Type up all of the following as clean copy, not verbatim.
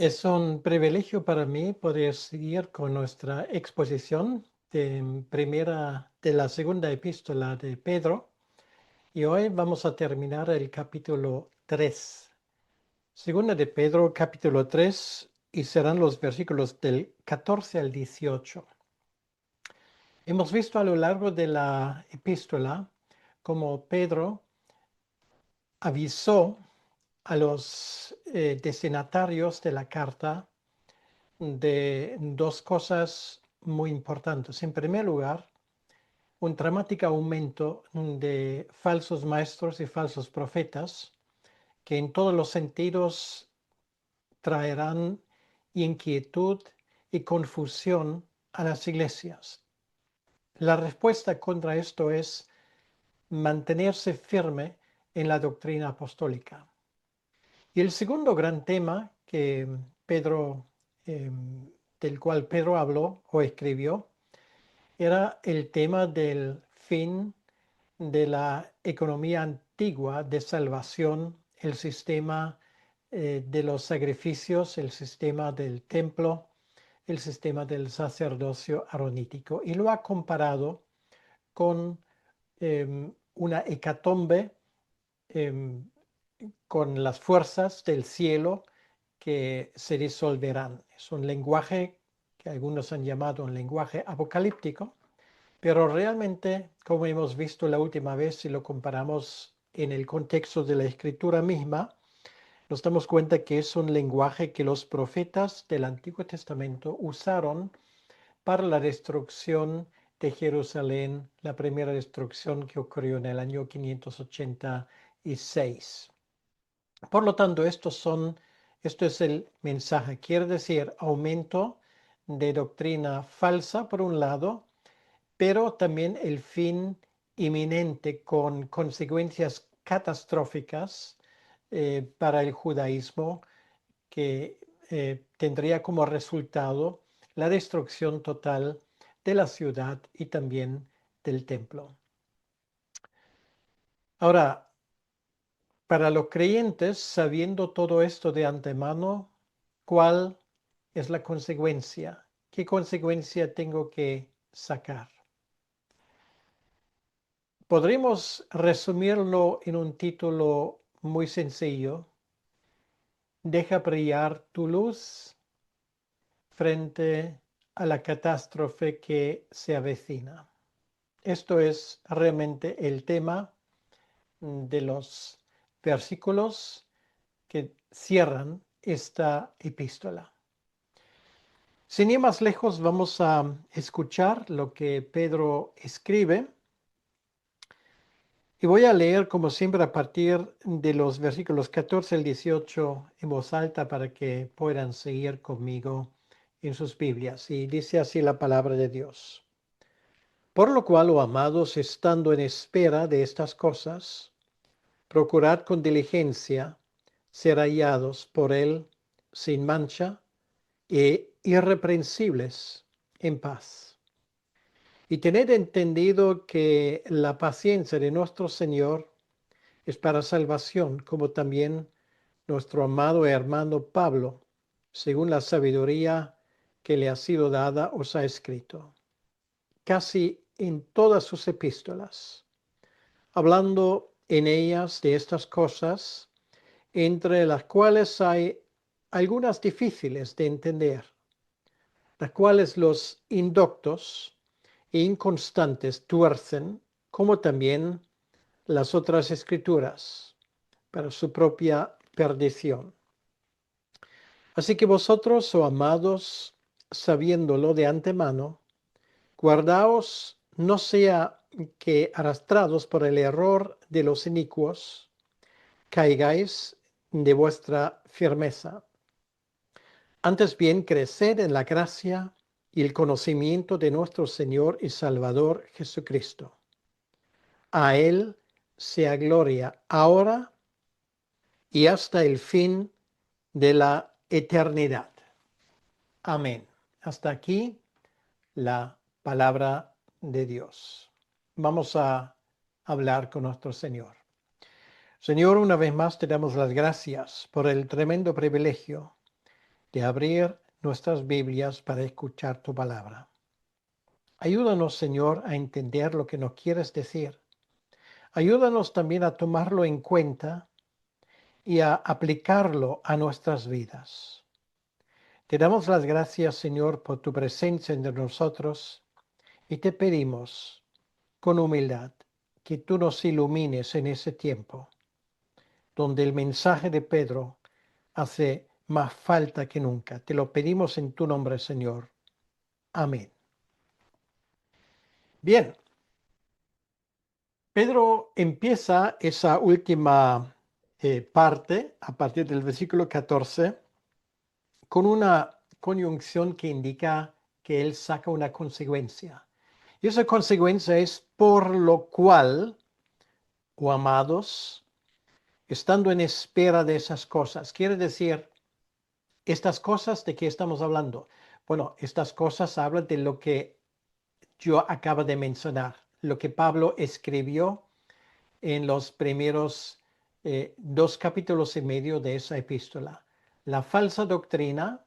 Es un privilegio para mí poder seguir con nuestra exposición de la segunda epístola de Pedro, y hoy vamos a terminar el capítulo 3. Segunda de Pedro, capítulo 3, y serán los versículos del 14 al 18. Hemos visto a lo largo de la epístola cómo Pedro avisó a los destinatarios de la carta de dos cosas muy importantes. En primer lugar, un dramático aumento de falsos maestros y falsos profetas que en todos los sentidos traerán inquietud y confusión a las iglesias. La respuesta contra esto es mantenerse firme en la doctrina apostólica. Y el segundo gran tema que Pedro, del cual Pedro habló o escribió, era el tema del fin de la economía antigua de salvación, el sistema de los sacrificios, el sistema del templo, el sistema del sacerdocio aronítico. Y lo ha comparado con una hecatombe, con las fuerzas del cielo que se disolverán. Es un lenguaje que algunos han llamado un lenguaje apocalíptico, pero realmente, como hemos visto la última vez, si lo comparamos en el contexto de la escritura misma, nos damos cuenta que es un lenguaje que los profetas del Antiguo Testamento usaron para la destrucción de Jerusalén, la primera destrucción que ocurrió en el año 586. Por lo tanto, esto es el mensaje. Quiere decir aumento de doctrina falsa, por un lado, pero también el fin inminente con consecuencias catastróficas para el judaísmo, que tendría como resultado la destrucción total de la ciudad y también del templo. Ahora, para los creyentes, sabiendo todo esto de antemano, ¿cuál es la consecuencia? ¿Qué consecuencia tengo que sacar? Podríamos resumirlo en un título muy sencillo: deja brillar tu luz frente a la catástrofe que se avecina. Esto es realmente el tema de los versículos que cierran esta epístola. Sin ir más lejos, vamos a escuchar lo que Pedro escribe. Y voy a leer, como siempre, a partir de los versículos 14 al 18 en voz alta para que puedan seguir conmigo en sus Biblias. Y dice así la palabra de Dios. Por lo cual, oh amados, estando en espera de estas cosas, procurad con diligencia ser hallados por Él sin mancha e irreprensibles en paz. Y tened entendido que la paciencia de nuestro Señor es para salvación, como también nuestro amado hermano Pablo, según la sabiduría que le ha sido dada, os ha escrito. Casi en todas sus epístolas, hablando en ellas de estas cosas, entre las cuales hay algunas difíciles de entender, las cuales los indoctos e inconstantes tuercen, como también las otras escrituras, para su propia perdición. Así que vosotros, oh amados, sabiéndolo de antemano, guardaos no sea que, arrastrados por el error de los inicuos, caigáis de vuestra firmeza. Antes bien, creced en la gracia y el conocimiento de nuestro Señor y Salvador Jesucristo. A Él sea gloria ahora y hasta el fin de la eternidad. Amén. Hasta aquí la palabra de Dios. Vamos a hablar con nuestro Señor. Señor, una vez más te damos las gracias por el tremendo privilegio de abrir nuestras Biblias para escuchar tu palabra. Ayúdanos, Señor, a entender lo que nos quieres decir. Ayúdanos también a tomarlo en cuenta y a aplicarlo a nuestras vidas. Te damos las gracias, Señor, por tu presencia entre nosotros y te pedimos con humildad que tú nos ilumines en ese tiempo, donde el mensaje de Pedro hace más falta que nunca. Te lo pedimos en tu nombre, Señor. Amén. Bien, Pedro empieza esa última parte, a partir del versículo 14, con una conjunción que indica que él saca una consecuencia. Y esa consecuencia es por lo cual, oh amados, estando en espera de esas cosas. Quiere decir, estas cosas, ¿de qué estamos hablando? Bueno, estas cosas hablan de lo que yo acabo de mencionar, lo que Pablo escribió en los primeros 2 capítulos y medio de esa epístola. La falsa doctrina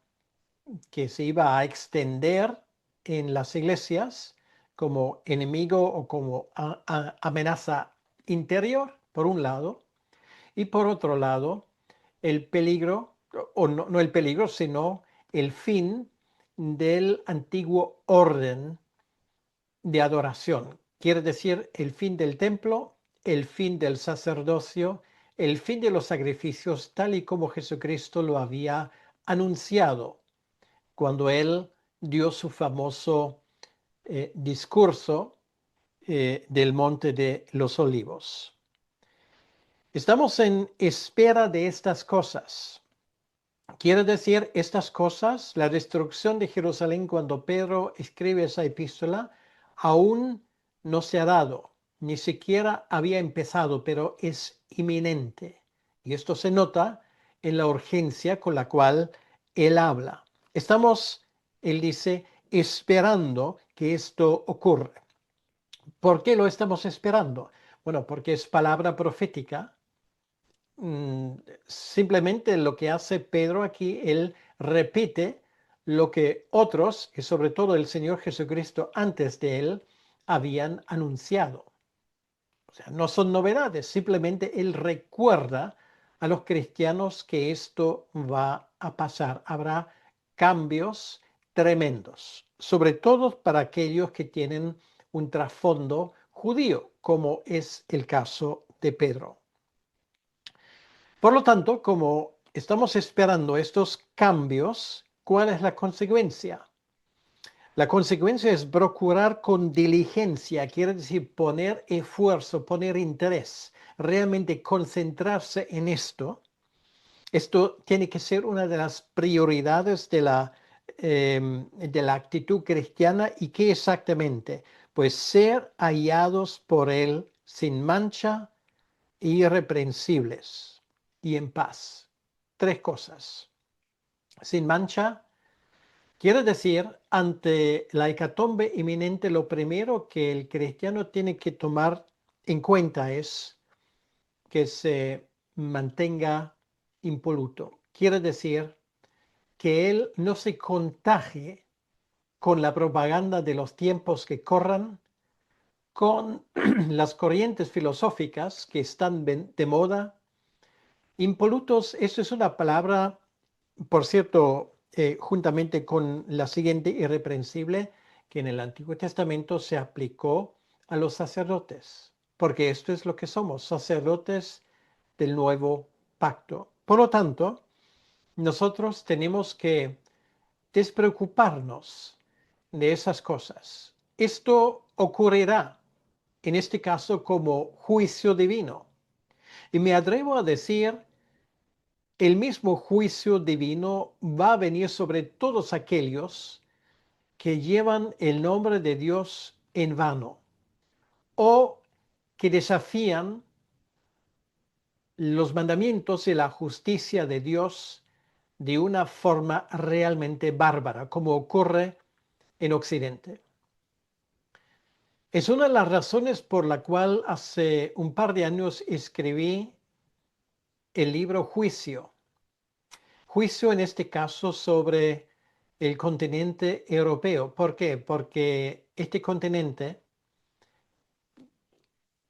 que se iba a extender en las iglesias como enemigo o como amenaza interior, por un lado, y por otro lado, el peligro, o no el peligro, sino el fin del antiguo orden de adoración. Quiere decir el fin del templo, el fin del sacerdocio, el fin de los sacrificios, tal y como Jesucristo lo había anunciado cuando él dio su famoso discurso del Monte de los Olivos. Estamos en espera de estas cosas. Quiere decir, estas cosas, la destrucción de Jerusalén cuando Pedro escribe esa epístola, aún no se ha dado, ni siquiera había empezado, pero es inminente. Y esto se nota en la urgencia con la cual él habla. Estamos, él dice, esperando que esto ocurra. ¿Por qué lo estamos esperando? Bueno, porque es palabra profética. Simplemente lo que hace Pedro aquí, él repite lo que otros, y sobre todo el Señor Jesucristo antes de él, habían anunciado. O sea, no son novedades, simplemente él recuerda a los cristianos que esto va a pasar. Habrá cambios tremendos, sobre todo para aquellos que tienen un trasfondo judío, como es el caso de Pedro. Por lo tanto, como estamos esperando estos cambios, ¿cuál es la consecuencia? La consecuencia es procurar con diligencia, quiere decir poner esfuerzo, poner interés, realmente concentrarse en esto. Esto tiene que ser una de las prioridades de la actitud cristiana. ¿Y qué exactamente? Pues ser hallados por Él sin mancha, irreprensibles y en paz. 3 cosas. Sin mancha, quiere decir, ante la hecatombe inminente, lo primero que el cristiano tiene que tomar en cuenta es que se mantenga impoluto. Quiere decir que él no se contagie con la propaganda de los tiempos que corran, con las corrientes filosóficas que están de moda. Impolutos, eso es una palabra, por cierto, juntamente con la siguiente, irreprensible, que en el Antiguo Testamento se aplicó a los sacerdotes, porque esto es lo que somos, sacerdotes del nuevo pacto. Por lo tanto, nosotros tenemos que despreocuparnos de esas cosas. Esto ocurrirá, en este caso, como juicio divino. Y me atrevo a decir, el mismo juicio divino va a venir sobre todos aquellos que llevan el nombre de Dios en vano o que desafían los mandamientos y la justicia de Dios de una forma realmente bárbara, como ocurre en Occidente. Es una de las razones por la cual hace un par de años escribí el libro Juicio. Juicio en este caso sobre el continente europeo. ¿Por qué? Porque este continente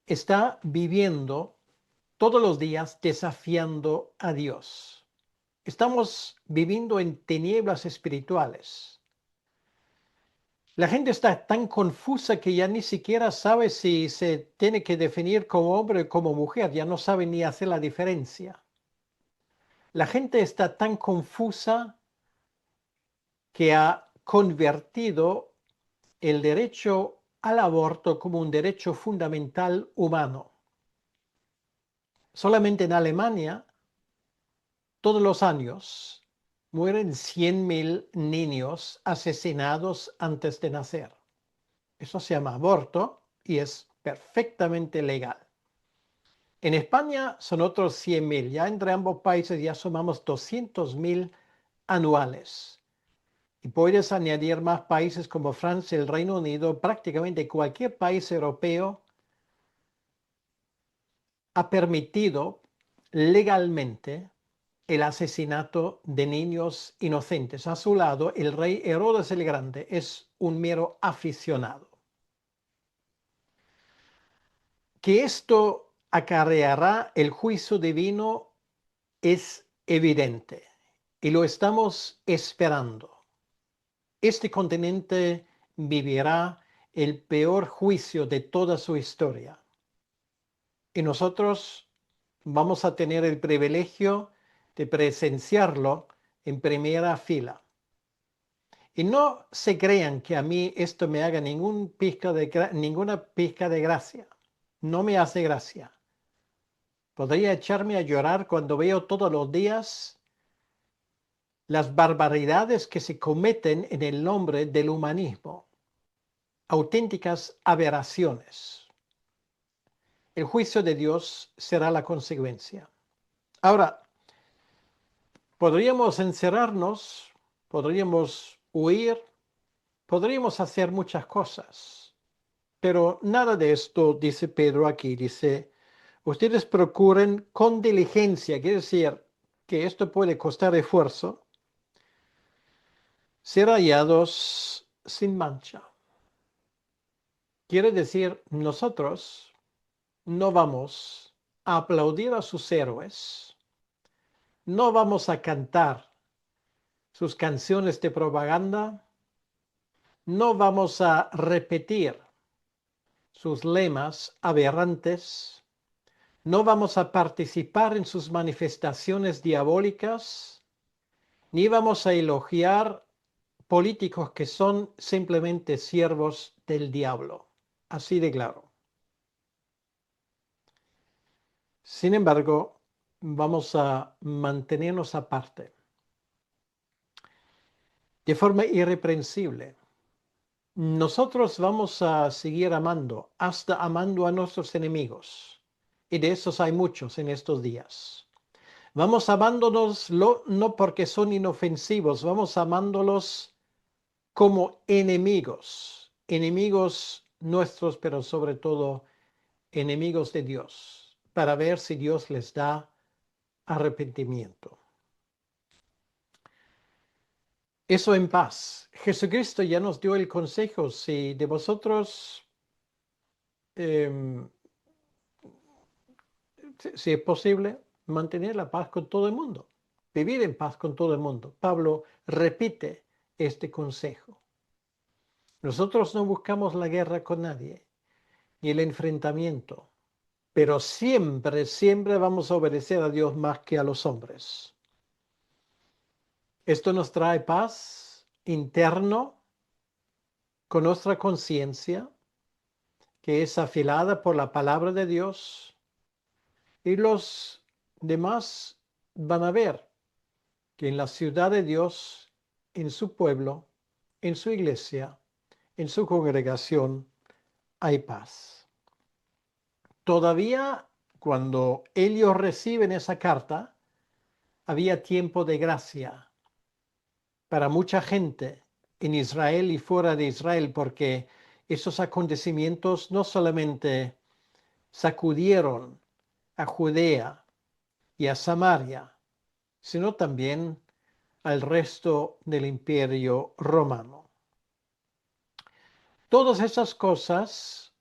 está viviendo todos los días desafiando a Dios. Estamos viviendo en tinieblas espirituales. La gente está tan confusa que ya ni siquiera sabe si se tiene que definir como hombre o como mujer, ya no sabe ni hacer la diferencia. La gente está tan confusa que ha convertido el derecho al aborto como un derecho fundamental humano. Solamente en Alemania, todos los años, mueren 100.000 niños asesinados antes de nacer. Eso se llama aborto y es perfectamente legal. En España son otros 100.000. Ya entre ambos países ya sumamos 200.000 anuales. Y puedes añadir más países como Francia, el Reino Unido, prácticamente cualquier país europeo ha permitido legalmente el asesinato de niños inocentes. A su lado, el rey Herodes el Grande es un mero aficionado. Que esto acarreará el juicio divino es evidente y lo estamos esperando. Este continente vivirá el peor juicio de toda su historia. Y nosotros vamos a tener el privilegio de presenciarlo en primera fila. Y no se crean que a mí esto me haga ninguna pizca de gracia. No me hace gracia. Podría echarme a llorar cuando veo todos los días las barbaridades que se cometen en el nombre del humanismo. Auténticas aberraciones. El juicio de Dios será la consecuencia. Ahora, podríamos encerrarnos, podríamos huir, podríamos hacer muchas cosas, pero nada de esto dice Pedro aquí. Dice, ustedes procuren con diligencia, quiere decir que esto puede costar esfuerzo, ser hallados sin mancha. Quiere decir, nosotros no vamos a aplaudir a sus héroes, no vamos a cantar sus canciones de propaganda, no vamos a repetir sus lemas aberrantes, no vamos a participar en sus manifestaciones diabólicas, ni vamos a elogiar políticos que son simplemente siervos del diablo. Así de claro. Sin embargo, vamos a mantenernos aparte, de forma irreprensible. Nosotros vamos a seguir amando, hasta amando a nuestros enemigos. Y de esos hay muchos en estos días. Vamos amándolos no porque son inofensivos, vamos amándolos como enemigos. Enemigos nuestros, pero sobre todo enemigos de Dios, para ver si Dios les da arrepentimiento. Eso en paz. Jesucristo ya nos dio el consejo, si de vosotros, si es posible, mantener la paz con todo el mundo, vivir en paz con todo el mundo. Pablo repite este consejo. Nosotros no buscamos la guerra con nadie, ni el enfrentamiento, pero siempre, siempre vamos a obedecer a Dios más que a los hombres. Esto nos trae paz interno con nuestra conciencia, que es afilada por la palabra de Dios, y los demás van a ver que en la ciudad de Dios, en su pueblo, en su iglesia, en su congregación, hay paz. Todavía cuando ellos reciben esa carta, había tiempo de gracia para mucha gente en Israel y fuera de Israel, porque esos acontecimientos no solamente sacudieron a Judea y a Samaria, sino también al resto del imperio romano. Todas esas cosas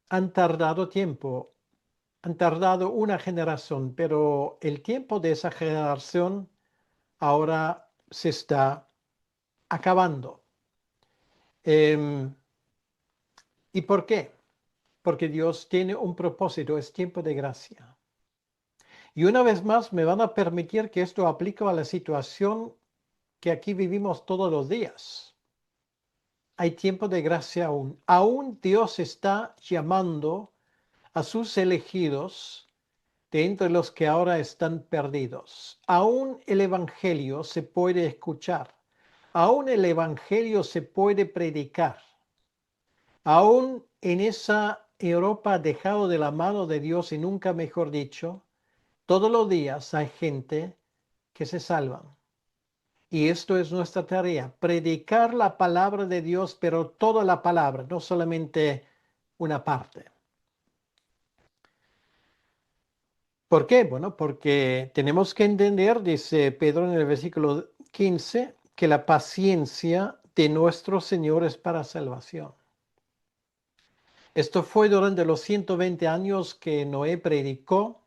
han tardado tiempo, han tardado una generación, pero el tiempo de esa generación ahora se está acabando. ¿Y por qué? Porque Dios tiene un propósito, es tiempo de gracia. Y una vez más me van a permitir que esto aplique a la situación que aquí vivimos todos los días. Hay tiempo de gracia aún. Aún Dios está llamando a sus elegidos de entre los que ahora están perdidos. Aún el Evangelio se puede escuchar. Aún el Evangelio se puede predicar. Aún en esa Europa dejado de la mano de Dios y nunca mejor dicho, todos los días hay gente que se salvan. Y esto es nuestra tarea, predicar la palabra de Dios, pero toda la palabra, no solamente una parte. ¿Por qué? Bueno, porque tenemos que entender, dice Pedro en el versículo 15, que la paciencia de nuestro Señor es para salvación. Esto fue durante los 120 años que Noé predicó,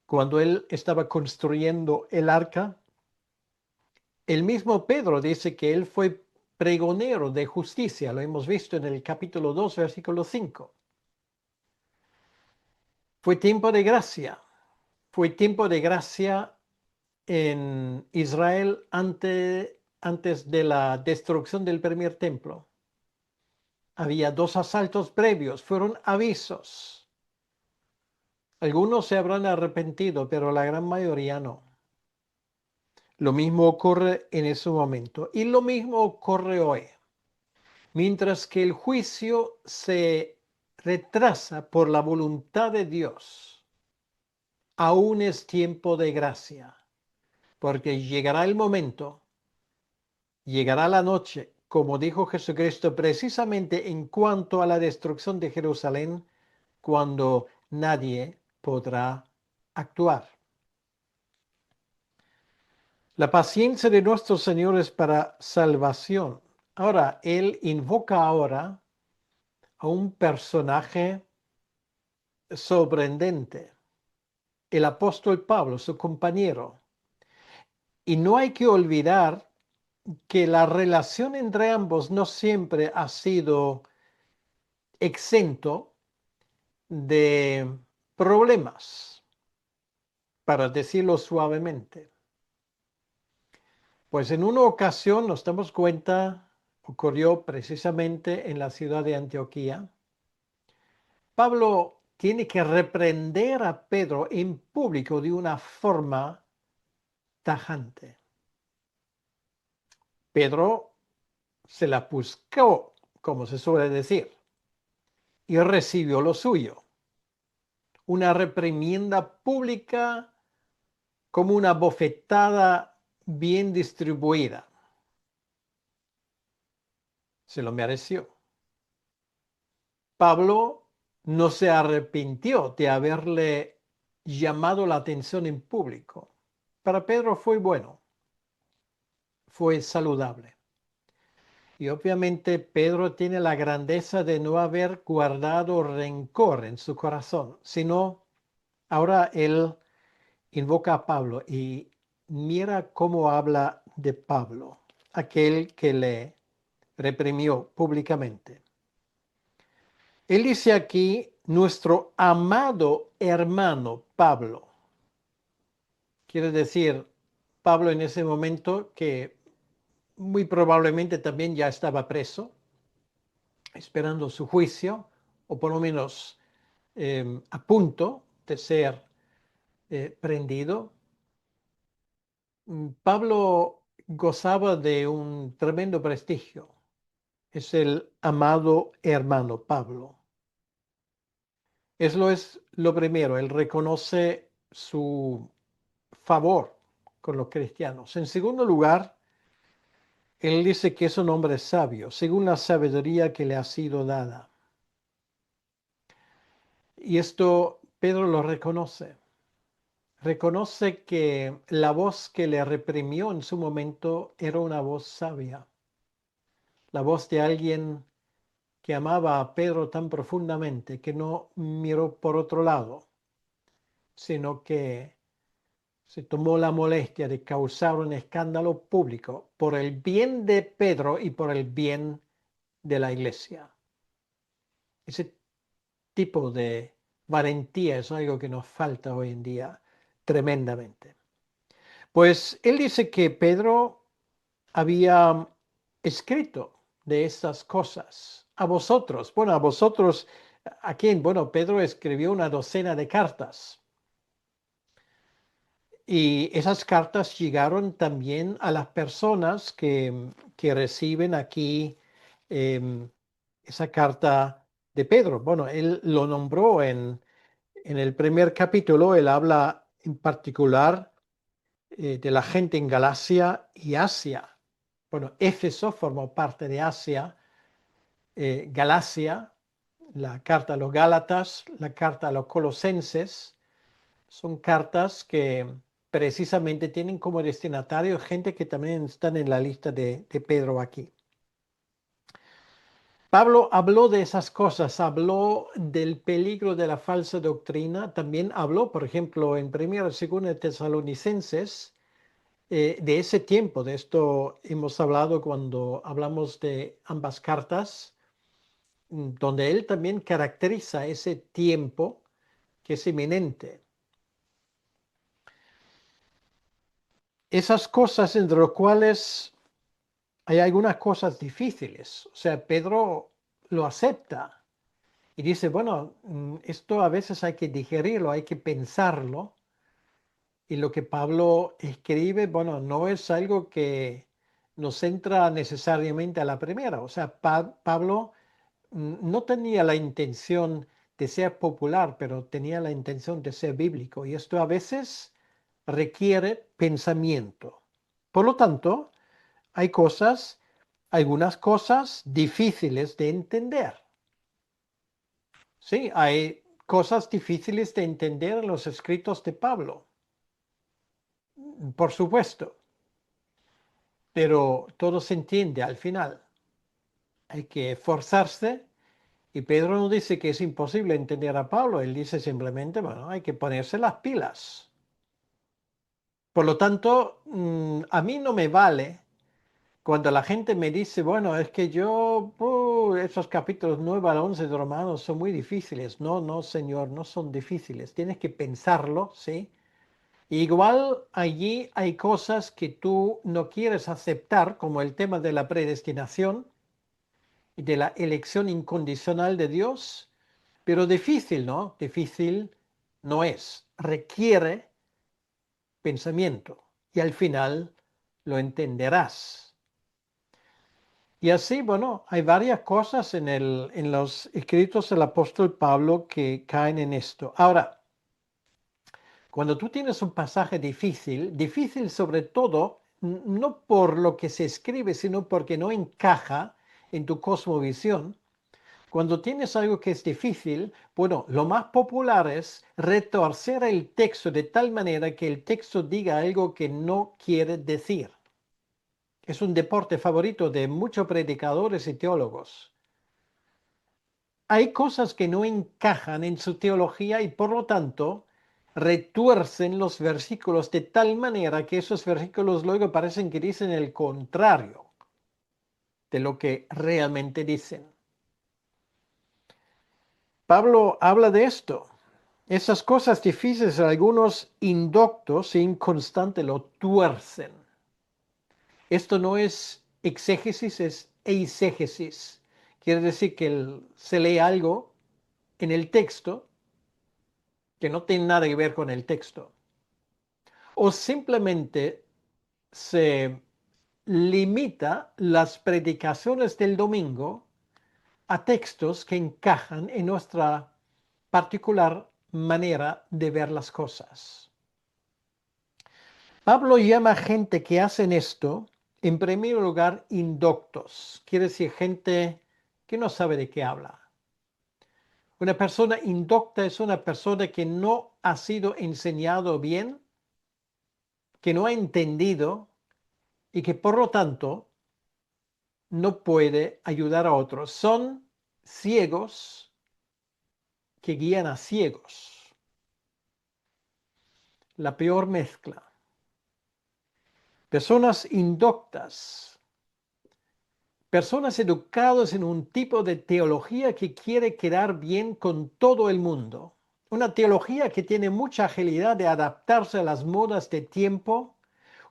cuando él estaba construyendo el arca. El mismo Pedro dice que él fue pregonero de justicia, lo hemos visto en el capítulo 2, versículo 5. Fue tiempo de gracia, fue tiempo de gracia en Israel antes de la destrucción del primer templo. Había 2 asaltos previos, fueron avisos. Algunos se habrán arrepentido, pero la gran mayoría no. Lo mismo ocurre en ese momento y lo mismo ocurre hoy. Mientras que el juicio se retrasa por la voluntad de Dios, aún es tiempo de gracia, porque llegará el momento, llegará la noche, como dijo Jesucristo precisamente en cuanto a la destrucción de Jerusalén, cuando nadie podrá actuar. La paciencia de nuestro Señor es para salvación. Ahora, Él invoca ahora a un personaje sorprendente, el apóstol Pablo, su compañero. Y no hay que olvidar que la relación entre ambos no siempre ha sido exento de problemas, para decirlo suavemente. Pues en una ocasión, nos damos cuenta, ocurrió precisamente en la ciudad de Antioquía. Pablo tiene que reprender a Pedro en público de una forma tajante. Pedro se la buscó, como se suele decir, y recibió lo suyo. Una reprimienda pública como una bofetada bien distribuida. Se lo mereció. Pablo no se arrepintió de haberle llamado la atención en público. Para Pedro fue bueno, fue saludable. Y obviamente Pedro tiene la grandeza de no haber guardado rencor en su corazón, sino ahora él invoca a Pablo y mira cómo habla de Pablo, aquel que le reprimió públicamente. Él dice aquí, nuestro amado hermano Pablo. Quiere decir, Pablo en ese momento que muy probablemente también ya estaba preso, esperando su juicio, o por lo menos a punto de ser prendido. Pablo gozaba de un tremendo prestigio. Es el amado hermano Pablo. Eso es lo primero, él reconoce su favor con los cristianos. En segundo lugar, él dice que es un hombre sabio, según la sabiduría que le ha sido dada. Y esto Pedro lo reconoce. reconoce que la voz que le reprimió en su momento era una voz sabia, la voz de alguien que amaba a Pedro tan profundamente que no miró por otro lado, sino que se tomó la molestia de causar un escándalo público por el bien de Pedro y por el bien de la iglesia. Ese tipo de valentía es algo que nos falta hoy en día tremendamente. Pues él dice que Pedro había escrito de estas cosas a vosotros. Bueno, a vosotros, ¿a quién? Bueno, Pedro escribió una docena de cartas. Y esas cartas llegaron también a las personas que reciben aquí em, esa carta de Pedro. Bueno, él lo nombró en el primer capítulo, él habla en particular de la gente en Galacia y Asia. Bueno, Éfeso formó parte de Asia, Galacia, la carta a los Gálatas, la carta a los Colosenses, son cartas que precisamente tienen como destinatario gente que también están en la lista de Pedro aquí. Pablo habló de esas cosas, habló del peligro de la falsa doctrina, también habló, por ejemplo, en 1 y 2 Tesalonicenses, de ese tiempo. De esto hemos hablado cuando hablamos de ambas cartas, donde él también caracteriza ese tiempo que es inminente. Esas cosas entre las cuales hay algunas cosas difíciles. O sea, Pedro lo acepta y dice, bueno, esto a veces hay que digerirlo, hay que pensarlo. Y lo que Pablo escribe, bueno, no es algo que nos entra necesariamente a la primera. O sea, Pablo no tenía la intención de ser popular, pero tenía la intención de ser bíblico. Y esto a veces requiere pensamiento. Por lo tanto, hay cosas, algunas cosas difíciles de entender. Sí, hay cosas difíciles de entender en los escritos de Pablo, por supuesto, pero todo se entiende al final. Hay que esforzarse y Pedro no dice que es imposible entender a Pablo, él dice simplemente, bueno, hay que ponerse las pilas. Por lo tanto, a mí no me vale cuando la gente me dice, bueno, es que yo, esos capítulos 9 al 11 de Romanos son muy difíciles. No, no, señor, no son difíciles. Tienes que pensarlo, ¿sí? Igual allí hay cosas que tú no quieres aceptar, como el tema de la predestinación y de la elección incondicional de Dios, pero difícil, ¿no? Difícil no es. Requiere pensamiento y al final lo entenderás. Y así, bueno, hay varias cosas en los escritos del apóstol Pablo que caen en esto. Ahora, cuando tú tienes un pasaje difícil, difícil sobre todo, no por lo que se escribe, sino porque no encaja en tu cosmovisión, cuando tienes algo que es difícil, bueno, lo más popular es retorcer el texto de tal manera que el texto diga algo que no quiere decir. Es un deporte favorito de muchos predicadores y teólogos. Hay cosas que no encajan en su teología y por lo tanto retuercen los versículos de tal manera que esos versículos luego parecen que dicen el contrario de lo que realmente dicen. Pablo habla de esto. Esas cosas difíciles, algunos indoctos e inconstantes lo tuercen. Esto no es exégesis, es eisegesis. Quiere decir que se lee algo en el texto que no tiene nada que ver con el texto. O simplemente se limita las predicaciones del domingo a textos que encajan en nuestra particular manera de ver las cosas. Pablo llama a gente que hacen esto, en primer lugar, indoctos. Quiere decir gente que no sabe de qué habla. Una persona indocta es una persona que no ha sido enseñado bien, que no ha entendido y que por lo tanto no puede ayudar a otros. Son ciegos que guían a ciegos. La peor mezcla. Personas indoctas, personas educadas en un tipo de teología que quiere quedar bien con todo el mundo. Una teología que tiene mucha agilidad de adaptarse a las modas de tiempo.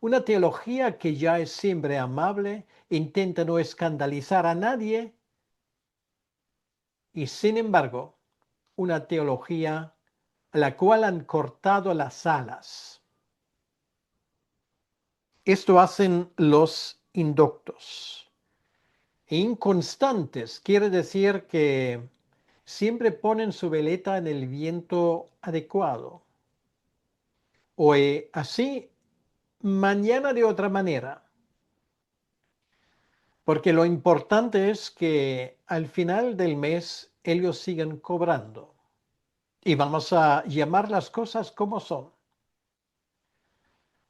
Una teología que ya es siempre amable, intenta no escandalizar a nadie. Y sin embargo, una teología a la cual han cortado las alas. Esto hacen los indoctos. Inconstantes quiere decir que siempre ponen su veleta en el viento adecuado. Hoy así, mañana de otra manera. Porque lo importante es que al final del mes ellos sigan cobrando. Y vamos a llamar las cosas como son.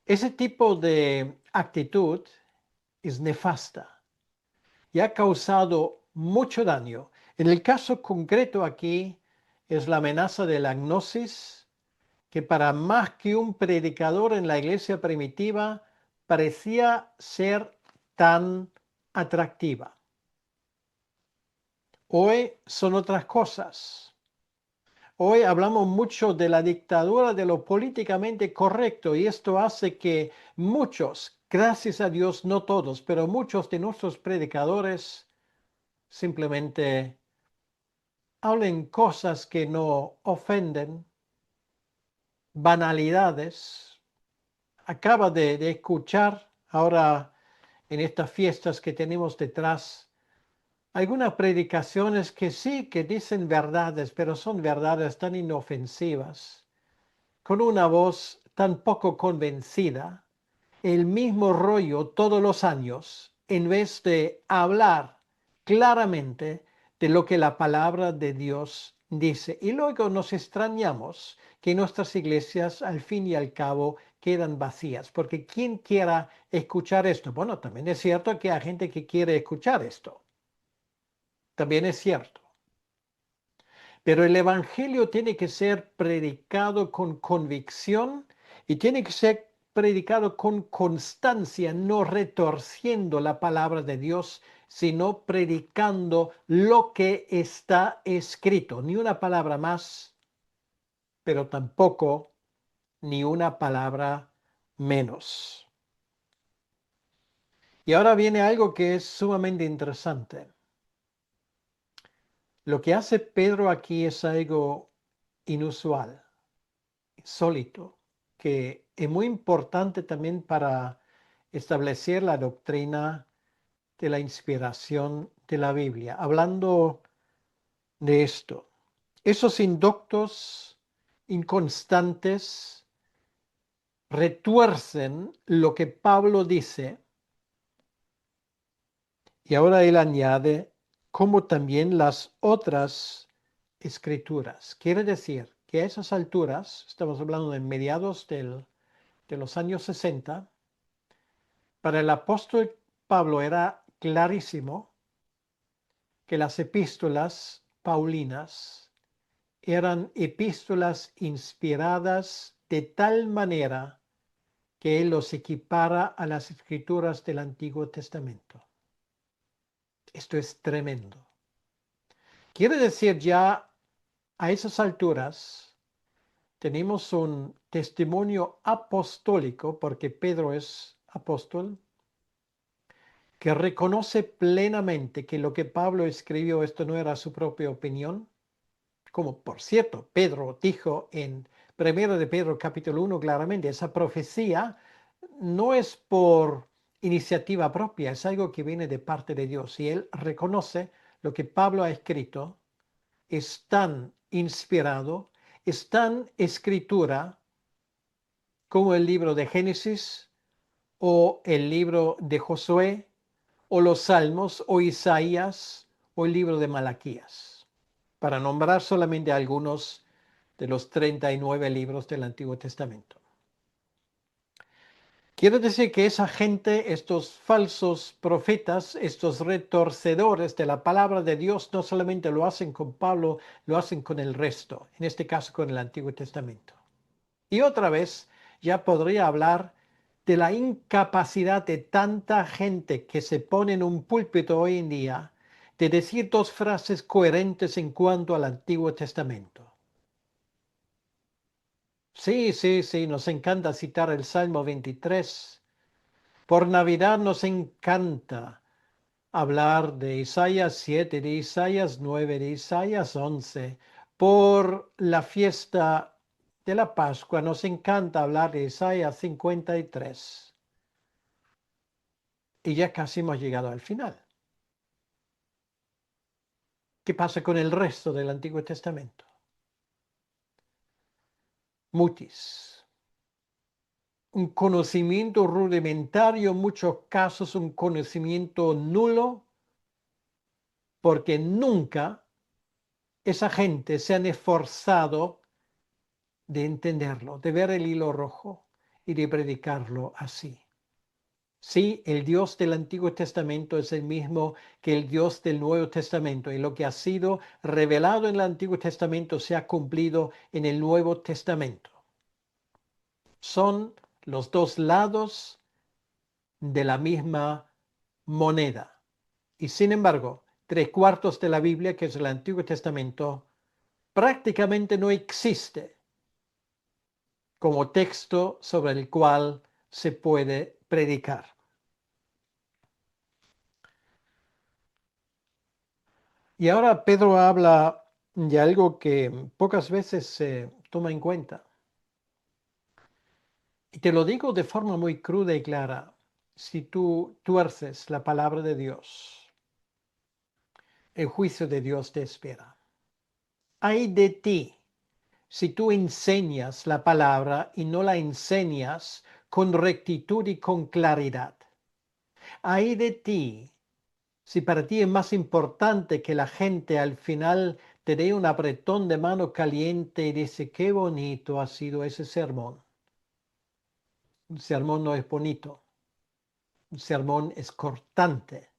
Ese tipo de actitud es nefasta y ha causado mucho daño. En el caso concreto aquí es la amenaza de la gnosis, que para más que un predicador en la iglesia primitiva parecía ser tan atractiva. Hoy son otras cosas. Hoy hablamos mucho de la dictadura de lo políticamente correcto y esto hace que muchos, gracias a Dios, no todos, pero muchos de nuestros predicadores simplemente hablen cosas que no ofenden, banalidades. Acaba de escuchar ahora en estas fiestas que tenemos detrás algunas predicaciones que sí que dicen verdades, pero son verdades tan inofensivas, con una voz tan poco convencida, el mismo rollo todos los años, en vez de hablar claramente de lo que la palabra de Dios dice. Y luego nos extrañamos que nuestras iglesias al fin y al cabo quedan vacías, porque ¿quién quiera escuchar esto? Bueno, también es cierto que hay gente que quiere escuchar esto. También es cierto. Pero el Evangelio tiene que ser predicado con convicción y tiene que ser predicado con constancia, no retorciendo la palabra de Dios, sino predicando lo que está escrito. Ni una palabra más, pero tampoco ni una palabra menos. Y ahora viene algo que es sumamente interesante. Lo que hace Pedro aquí es algo inusual, insólito, que es muy importante también para establecer la doctrina de la inspiración de la Biblia. Hablando de esto, esos indoctos inconstantes retuercen lo que Pablo dice y ahora él añade como también las otras escrituras. Quiere decir que a esas alturas, estamos hablando de mediados de los años 60, para el apóstol Pablo era clarísimo que las epístolas paulinas eran epístolas inspiradas de tal manera que él los equipara a las escrituras del Antiguo Testamento. Esto es tremendo. Quiere decir ya a esas alturas tenemos un testimonio apostólico, porque Pedro es apóstol, que reconoce plenamente que lo que Pablo escribió esto no era su propia opinión, como por cierto Pedro dijo en 1 de Pedro capítulo 1 claramente, esa profecía no es por iniciativa propia, es algo que viene de parte de Dios y él reconoce lo que Pablo ha escrito es tan inspirado, es tan escritura como el libro de Génesis o el libro de Josué o los Salmos o Isaías o el libro de Malaquías, para nombrar solamente algunos de los 39 libros del Antiguo Testamento. Quiero decir que esa gente, estos falsos profetas, estos retorcedores de la palabra de Dios, no solamente lo hacen con Pablo, lo hacen con el resto, en este caso con el Antiguo Testamento. Y otra vez, ya podría hablar de la incapacidad de tanta gente que se pone en un púlpito hoy en día de decir dos frases coherentes en cuanto al Antiguo Testamento. Sí, sí, sí, nos encanta citar el Salmo 23. Por Navidad nos encanta hablar de Isaías 7, de Isaías 9, de Isaías 11. Por la fiesta de la Pascua nos encanta hablar de Isaías 53. Y ya casi hemos llegado al final. ¿Qué pasa con el resto del Antiguo Testamento? Mutis. Un conocimiento rudimentario, en muchos casos un conocimiento nulo, porque nunca esa gente se han esforzado de entenderlo, de ver el hilo rojo y de predicarlo así. Sí, el Dios del Antiguo Testamento es el mismo que el Dios del Nuevo Testamento y lo que ha sido revelado en el Antiguo Testamento se ha cumplido en el Nuevo Testamento. Son los dos lados de la misma moneda. Y sin embargo, 3/4 de la Biblia, que es el Antiguo Testamento, prácticamente no existe como texto sobre el cual se puede predicar. Y ahora Pedro habla de algo que pocas veces se toma en cuenta. Y te lo digo de forma muy cruda y clara. Si tú tuerces la palabra de Dios, el juicio de Dios te espera. Ay de ti si tú enseñas la palabra y no la enseñas con rectitud y con claridad. Ay de ti si para ti es más importante que la gente al final te dé un apretón de mano caliente y dice, qué bonito ha sido ese sermón. Un sermón no es bonito. Un sermón es cortante.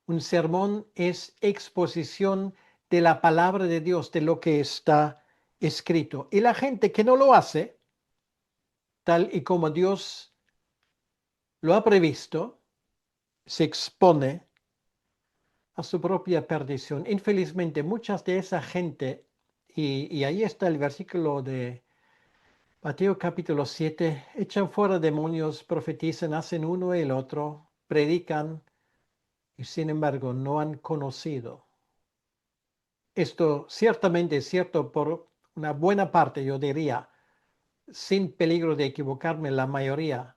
Un sermón es exposición de la palabra de Dios, de lo que está escrito. Y la gente que no lo hace, tal y como Dios lo ha previsto, se expone a su propia perdición. Infelizmente, muchas de esa gente, y ahí está el versículo de Mateo capítulo 7, echan fuera demonios, profetizan, hacen uno y el otro, predican, y sin embargo no han conocido. Esto ciertamente es cierto por una buena parte, yo diría, sin peligro de equivocarme, la mayoría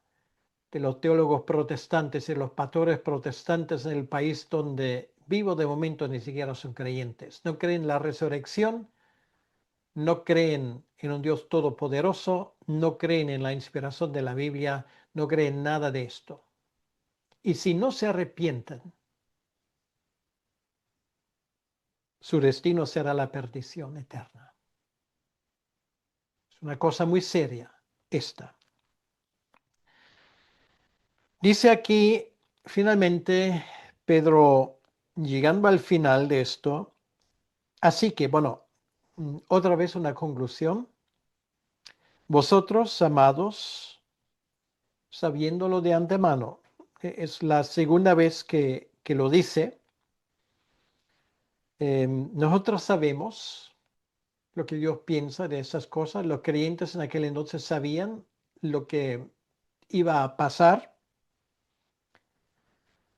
de los teólogos protestantes y los pastores protestantes en el país donde vivo de momento ni siquiera son creyentes. No creen en la resurrección, no creen en un Dios todopoderoso, no creen en la inspiración de la Biblia, no creen nada de esto. Y si no se arrepienten, su destino será la perdición eterna. Es una cosa muy seria esta. Dice aquí, finalmente, Pedro, llegando al final de esto, así que, bueno, otra vez una conclusión. Vosotros, amados, sabiéndolo de antemano, es la segunda vez que lo dice, nosotros sabemos lo que Dios piensa de esas cosas. Los creyentes en aquel entonces sabían lo que iba a pasar.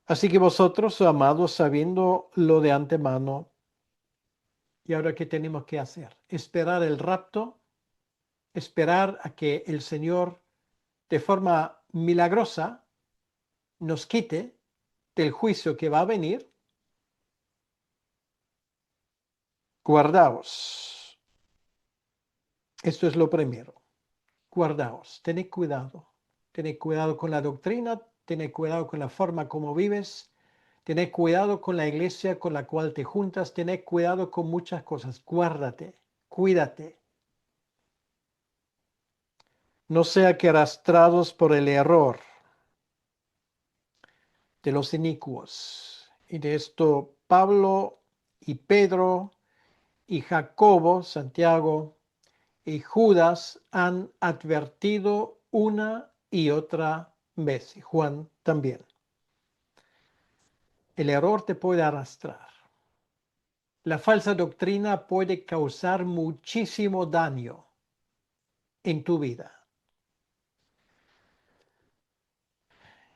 Así que vosotros, amados, sabiendo lo de antemano, ¿y ahora qué tenemos que hacer? Esperar el rapto, esperar a que el Señor de forma milagrosa nos quite del juicio que va a venir. Guardaos. Esto es lo primero. Guardaos. Tened cuidado. Tened cuidado con la doctrina. Tened cuidado con la forma como vives. Tened cuidado con la iglesia con la cual te juntas. Tened cuidado con muchas cosas. Guárdate. Cuídate. no sea que arrastrados por el error de los inicuos. Y de esto Pablo y Pedro y Jacobo, Santiago y Judas han advertido una y otra vez, y Juan también. El error te puede arrastrar. La falsa doctrina puede causar muchísimo daño en tu vida.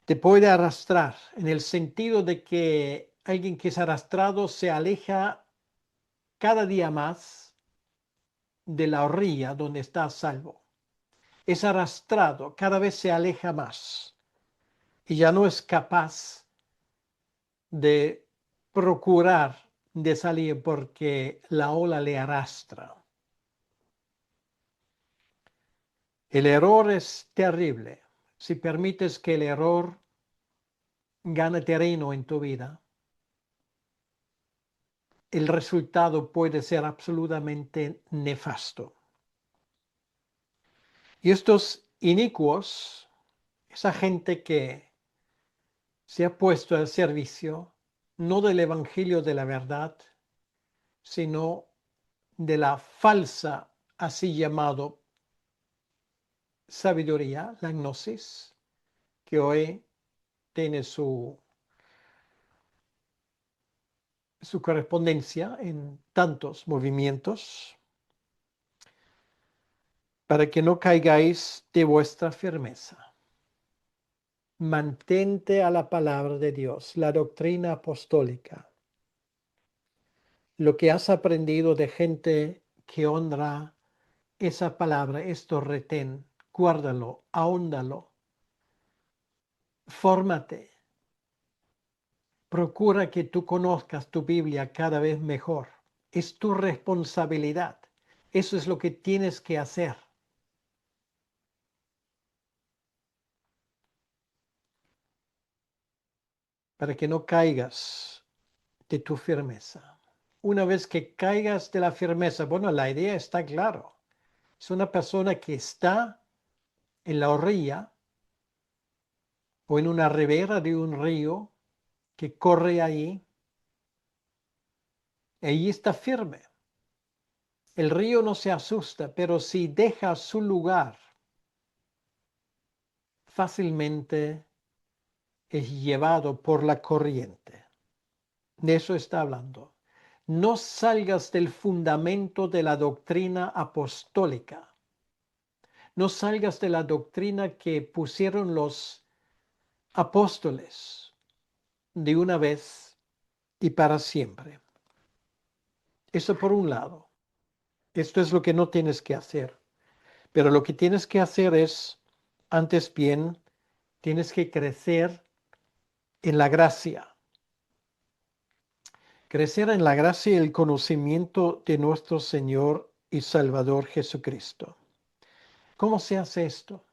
Te puede arrastrar en el sentido de que alguien que es arrastrado se aleja cada día más de la orilla donde está a salvo. Es arrastrado, cada vez se aleja más y ya no es capaz de procurar de salir porque la ola le arrastra. El error es terrible. Si permites que el error gane terreno en tu vida, el resultado puede ser absolutamente nefasto. Y estos inicuos, esa gente que se ha puesto al servicio no del evangelio de la verdad, sino de la falsa, así llamado, sabiduría, la gnosis, que hoy tiene su correspondencia en tantos movimientos, para que no caigáis de vuestra firmeza. Mantente a la palabra de Dios, la doctrina apostólica, lo que has aprendido de gente que honra esa palabra, esto retén, guárdalo, ahóndalo, fórmate, procura que tú conozcas tu Biblia cada vez mejor. Es tu responsabilidad. Eso es lo que tienes que hacer. Para que no caigas de tu firmeza. Una vez que caigas de la firmeza, bueno, la idea está claro. Es una persona que está en la orilla o en una ribera de un río que corre ahí. Allí está firme. El río no se asusta, pero si deja su lugar, fácilmente es llevado por la corriente. De eso está hablando. No salgas del fundamento de la doctrina apostólica. No salgas de la doctrina que pusieron los apóstoles de una vez y para siempre. Eso por un lado. Esto es lo que no tienes que hacer. Pero lo que tienes que hacer es, antes bien, tienes que crecer en la gracia. Crecer en la gracia y el conocimiento de nuestro Señor y Salvador Jesucristo. ¿Cómo se hace esto?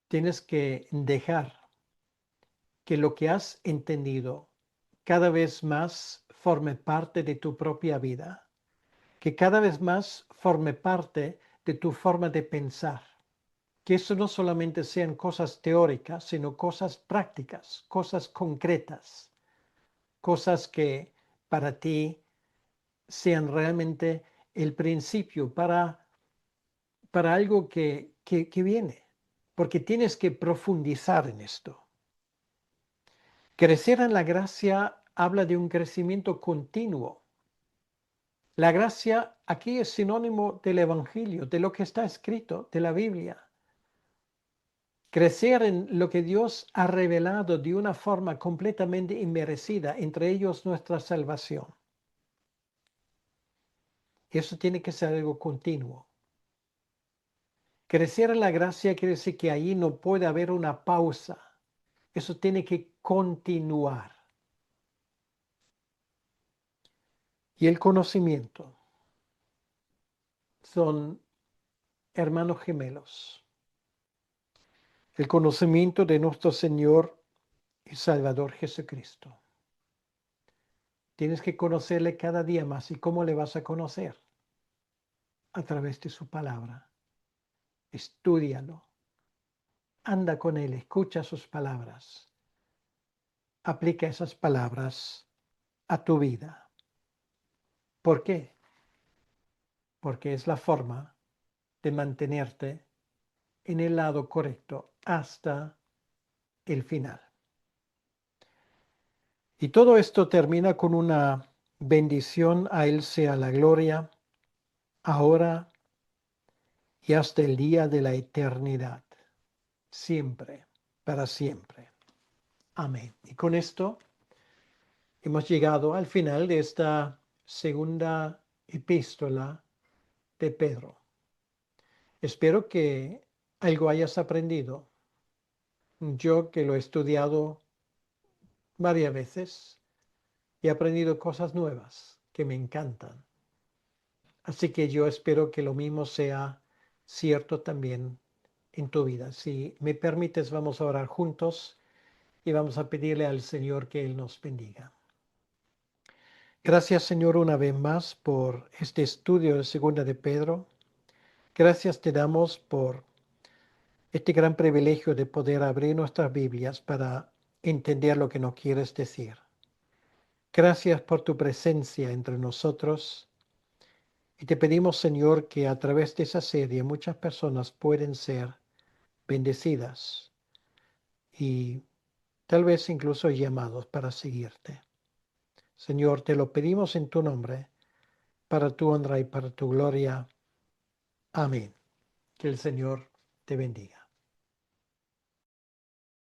Tienes que dejar que lo que has entendido cada vez más forme parte de tu propia vida, que cada vez más forme parte de tu forma de pensar, que eso no solamente sean cosas teóricas, sino cosas prácticas, cosas concretas, cosas que para ti sean realmente el principio para algo que viene, porque tienes que profundizar en esto. Crecer en la gracia habla de un crecimiento continuo. La gracia aquí es sinónimo del Evangelio, de lo que está escrito, de la Biblia. Crecer en lo que Dios ha revelado de una forma completamente inmerecida, entre ellos nuestra salvación. Eso tiene que ser algo continuo. Crecer en la gracia quiere decir que allí no puede haber una pausa. Eso tiene que continuar. Y el conocimiento son hermanos gemelos. El conocimiento de nuestro Señor y Salvador Jesucristo. Tienes que conocerle cada día más. ¿Y cómo le vas a conocer? a través de su palabra. Estúdialo. Anda con Él, escucha sus palabras. Aplica esas palabras a tu vida. ¿Por qué? Porque es la forma de mantenerte en el lado correcto hasta el final. Y todo esto termina con una bendición: a Él sea la gloria, ahora y hasta el día de la eternidad, siempre, para siempre. Amén. Y con esto hemos llegado al final de esta segunda epístola de Pedro. Espero que algo hayas aprendido. Yo, que lo he estudiado varias veces, he aprendido cosas nuevas que me encantan. Así que yo espero que lo mismo sea cierto también en tu vida. Si me permites, vamos a orar juntos y vamos a pedirle al Señor que Él nos bendiga. Gracias, Señor, una vez más por este estudio de Segunda de Pedro. Gracias te damos por este gran privilegio de poder abrir nuestras Biblias para entender lo que nos quieres decir. Gracias por tu presencia entre nosotros. Y te pedimos, Señor, que a través de esa serie muchas personas pueden ser bendecidas y tal vez incluso llamados para seguirte. Señor, te lo pedimos en tu nombre, para tu honra y para tu gloria. Amén. Que el Señor te bendiga.